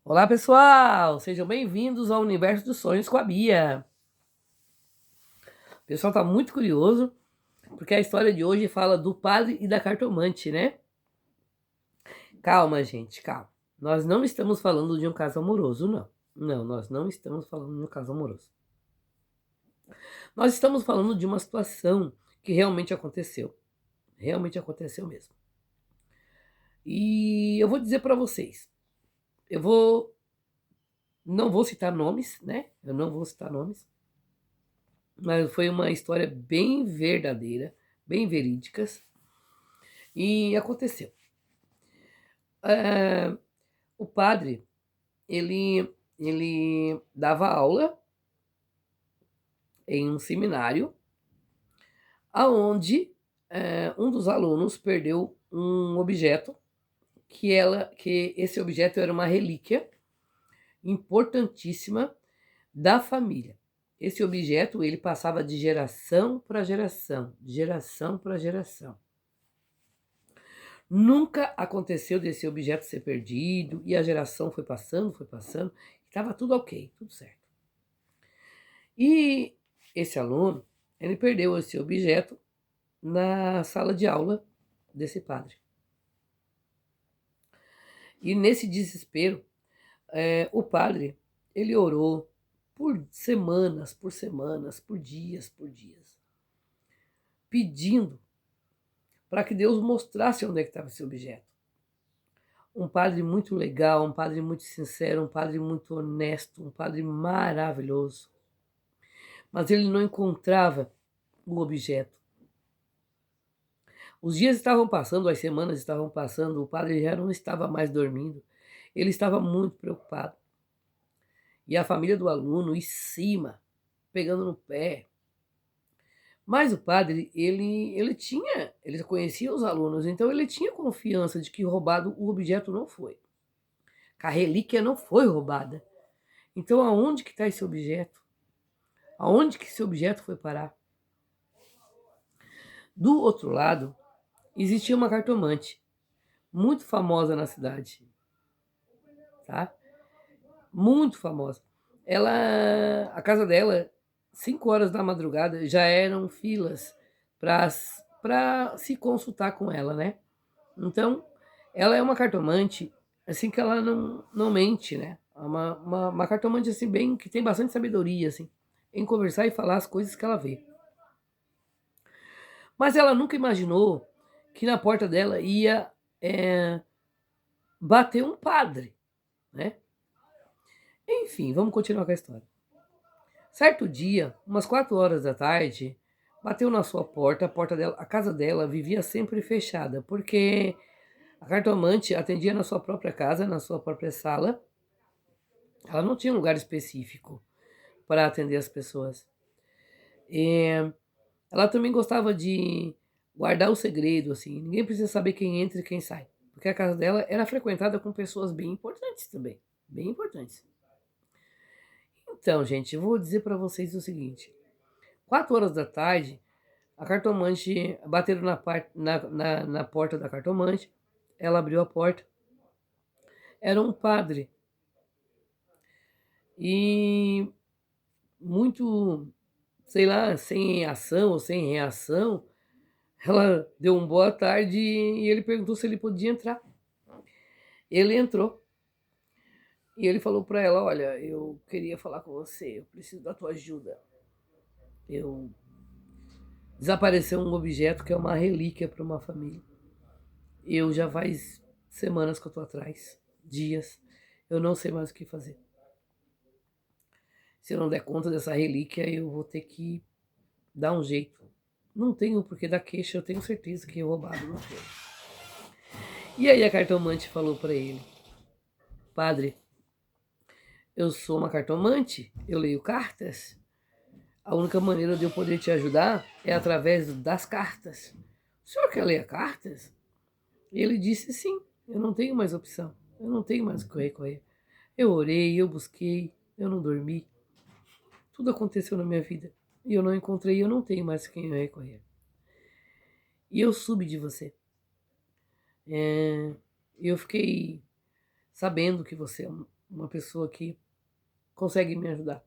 Olá, pessoal! Sejam bem-vindos ao Universo dos Sonhos com a Bia. O pessoal tá muito curioso, porque a história de hoje fala do padre e da cartomante, né? Calma, gente, calma. Nós não estamos falando de um caso amoroso, não. Não, nós não estamos falando de um caso amoroso. Nós estamos falando de uma situação que realmente aconteceu. Realmente aconteceu mesmo. E eu vou dizer para vocês, não vou citar nomes, né? Eu não vou citar nomes, mas foi uma história bem verdadeira, bem verídicas, e aconteceu. O padre, ele dava aula em um seminário, aonde um dos alunos perdeu um objeto, que esse objeto era uma relíquia importantíssima da família. Esse objeto ele passava de geração para geração, de geração para geração. Nunca aconteceu desse objeto ser perdido e a geração foi passando, estava tudo ok, tudo certo. E esse aluno, ele perdeu esse objeto na sala de aula desse padre. E nesse desespero, o padre, ele orou por semanas, por dias, pedindo para que Deus mostrasse onde é que estava esse objeto. Um padre muito legal, um padre muito sincero, um padre muito honesto, um padre maravilhoso. Mas ele não encontrava o objeto. Os dias estavam passando, as semanas estavam passando, o padre já não estava mais dormindo. Ele estava muito preocupado. E a família do aluno em cima, pegando no pé. Mas o padre, ele conhecia os alunos, então ele tinha confiança de que roubado o objeto não foi. Que a relíquia não foi roubada. Então aonde que está esse objeto? Aonde que esse objeto foi parar? Do outro lado, existia uma cartomante muito famosa na cidade, tá? Muito famosa. A casa dela, 5 horas da madrugada, já eram filas para se consultar com ela, né? Então, ela é uma cartomante, assim, que ela não mente, né? Uma cartomante, assim, bem, que tem bastante sabedoria, assim, em conversar e falar as coisas que ela vê. Mas ela nunca imaginou que na porta dela ia bater um padre, né? Enfim, vamos continuar com a história. Certo dia, umas 4 horas da tarde, bateu na sua porta, a casa dela vivia sempre fechada, porque a cartomante atendia na sua própria casa, na sua própria sala. Ela não tinha um lugar específico para atender as pessoas. E ela também gostava de guardar o segredo, assim, ninguém precisa saber quem entra e quem sai, porque a casa dela era frequentada com pessoas bem importantes também, bem importantes. Então, gente, eu vou dizer para vocês o seguinte: 4 horas da tarde, a cartomante bateram na porta da cartomante. Ela abriu a porta. Era um padre. E muito, sei lá, sem ação ou sem reação, ela deu um boa tarde e ele perguntou se ele podia entrar. Ele entrou. E ele falou para ela: olha, eu queria falar com você, eu preciso da tua ajuda. Eu Desapareceu um objeto que é uma relíquia para uma família. Eu já faz semanas que eu tô atrás, dias. Eu não sei mais o que fazer. Se eu não der conta dessa relíquia, eu vou ter que dar um jeito. Não tenho porque dar queixa, eu tenho certeza que é roubado, não foi. E aí a cartomante falou para ele: padre, eu sou uma cartomante, eu leio cartas. A única maneira de eu poder te ajudar é através das cartas. O senhor quer ler cartas? E ele disse: sim, eu não tenho mais opção. Eu não tenho mais o que recorrer. Eu orei, eu busquei, eu não dormi. Tudo aconteceu na minha vida. E eu não encontrei, eu não tenho mais quem eu recorrer. E eu soube de você. Eu fiquei sabendo que você uma pessoa que consegue me ajudar.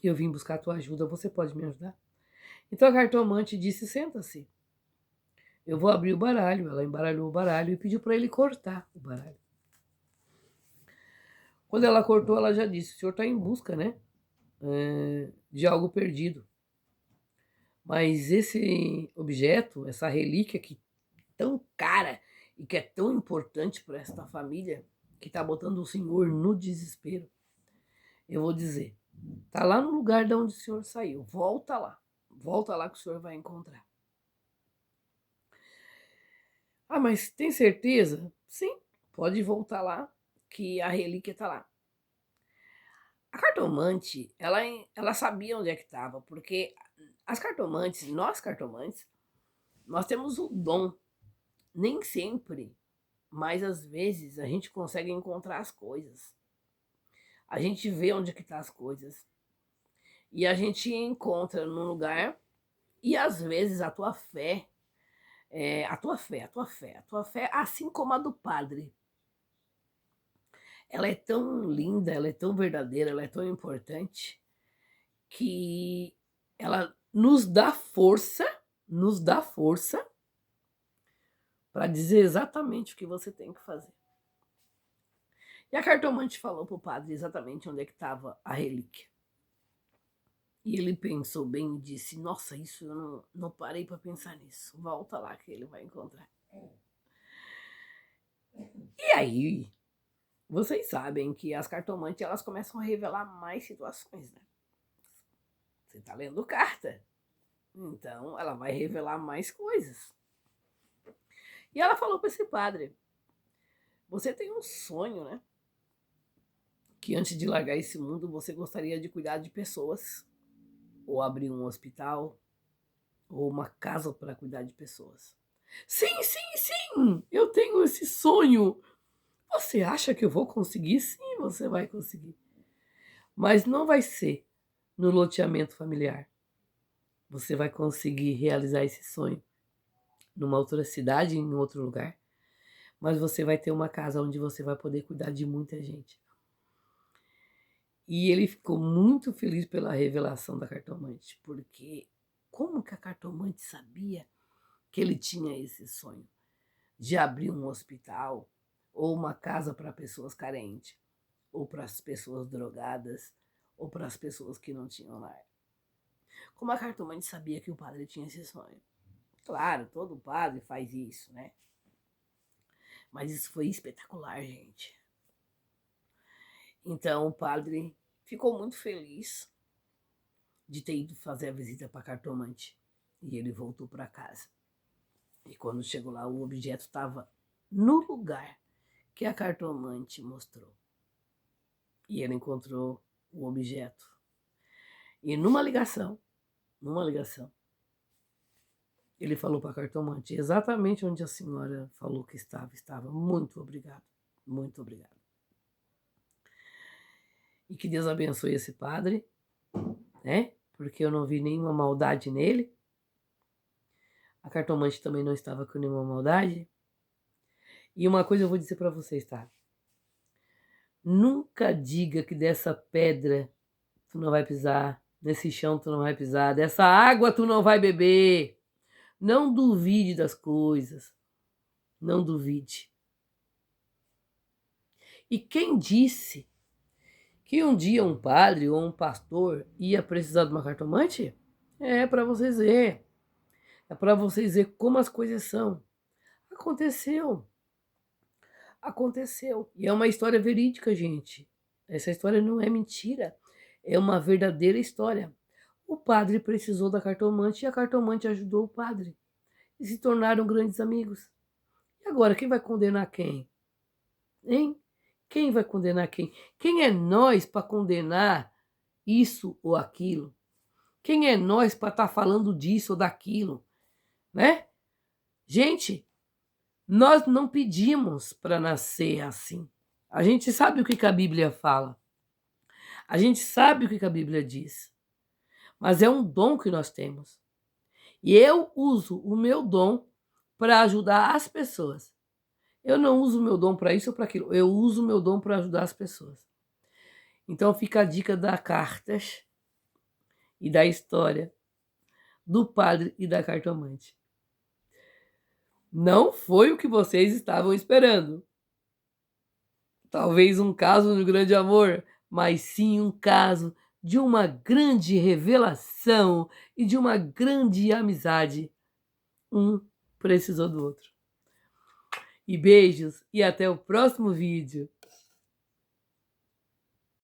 Eu vim buscar a tua ajuda, você pode me ajudar? Então a cartomante disse, senta-se. Eu vou abrir o baralho. Ela embaralhou o baralho e pediu para ele cortar o baralho. Quando ela cortou, ela já disse, o senhor está em busca, né? De algo perdido. Mas esse objeto, essa relíquia que é tão cara e que é tão importante para esta família, que está botando o senhor no desespero, eu vou dizer, está lá no lugar de onde o senhor saiu. Volta lá que o senhor vai encontrar. Ah, mas tem certeza? Sim, pode voltar lá que a relíquia está lá. A cartomante, ela sabia onde é que estava, porque as cartomantes, nós temos o dom. Nem sempre, mas às vezes a gente consegue encontrar as coisas. A gente vê onde é que tá as coisas. E a gente encontra num lugar e às vezes a tua fé, assim como a do padre, ela é tão linda, ela é tão verdadeira, ela é tão importante que ela nos dá força para dizer exatamente o que você tem que fazer. E a cartomante falou para o padre exatamente onde é que estava a relíquia. E ele pensou bem e disse, nossa, isso eu não parei para pensar nisso. Volta lá que ele vai encontrar. E aí, vocês sabem que as cartomantes elas começam a revelar mais situações, né? Você está lendo carta. Então, ela vai revelar mais coisas. E ela falou para esse padre, você tem um sonho, né? Que antes de largar esse mundo, você gostaria de cuidar de pessoas. Ou abrir um hospital, ou uma casa para cuidar de pessoas. Sim, sim, sim, eu tenho esse sonho. Você acha que eu vou conseguir? Sim, você vai conseguir. Mas não vai ser no loteamento familiar. Você vai conseguir realizar esse sonho numa outra cidade, em outro lugar. Mas você vai ter uma casa onde você vai poder cuidar de muita gente. E ele ficou muito feliz pela revelação da cartomante, porque como que a cartomante sabia que ele tinha esse sonho de abrir um hospital ou uma casa para pessoas carentes, ou para as pessoas drogadas, ou para as pessoas que não tinham lar? Como a cartomante sabia que o padre tinha esse sonho? Claro, todo padre faz isso, né? Mas isso foi espetacular, gente. Então o padre ficou muito feliz de ter ido fazer a visita para a cartomante. E ele voltou para casa. E quando chegou lá, o objeto estava no lugar que a cartomante mostrou. E ele encontrou o objeto. E numa ligação, ele falou para a cartomante exatamente onde a senhora falou que estava. Muito obrigado, muito obrigado. E que Deus abençoe esse padre, né? Porque eu não vi nenhuma maldade nele. A cartomante também não estava com nenhuma maldade. E uma coisa eu vou dizer para vocês, tá? Nunca diga que dessa pedra tu não vai pisar, nesse chão tu não vai pisar, dessa água tu não vai beber. Não duvide das coisas. Não duvide. E quem disse que um dia um padre ou um pastor ia precisar de uma cartomante? É para vocês ver. É para vocês ver como as coisas são. Aconteceu. Aconteceu. E é uma história verídica, gente. Essa história não é mentira. É uma verdadeira história. O padre precisou da cartomante e a cartomante ajudou o padre. E se tornaram grandes amigos. E agora, quem vai condenar quem? Hein? Quem vai condenar quem? Quem é nós para condenar isso ou aquilo? Quem é nós para estar falando disso ou daquilo? Né? Gente, nós não pedimos para nascer assim. A gente sabe o que a Bíblia fala. A gente sabe o que a Bíblia diz. Mas é um dom que nós temos. E eu uso o meu dom para ajudar as pessoas. Eu não uso o meu dom para isso ou para aquilo. Eu uso o meu dom para ajudar as pessoas. Então fica a dica da cartas e da história do padre e da cartomante. Não foi o que vocês estavam esperando. Talvez um caso de grande amor, mas sim um caso de uma grande revelação e de uma grande amizade. Um precisou do outro. E beijos e até o próximo vídeo.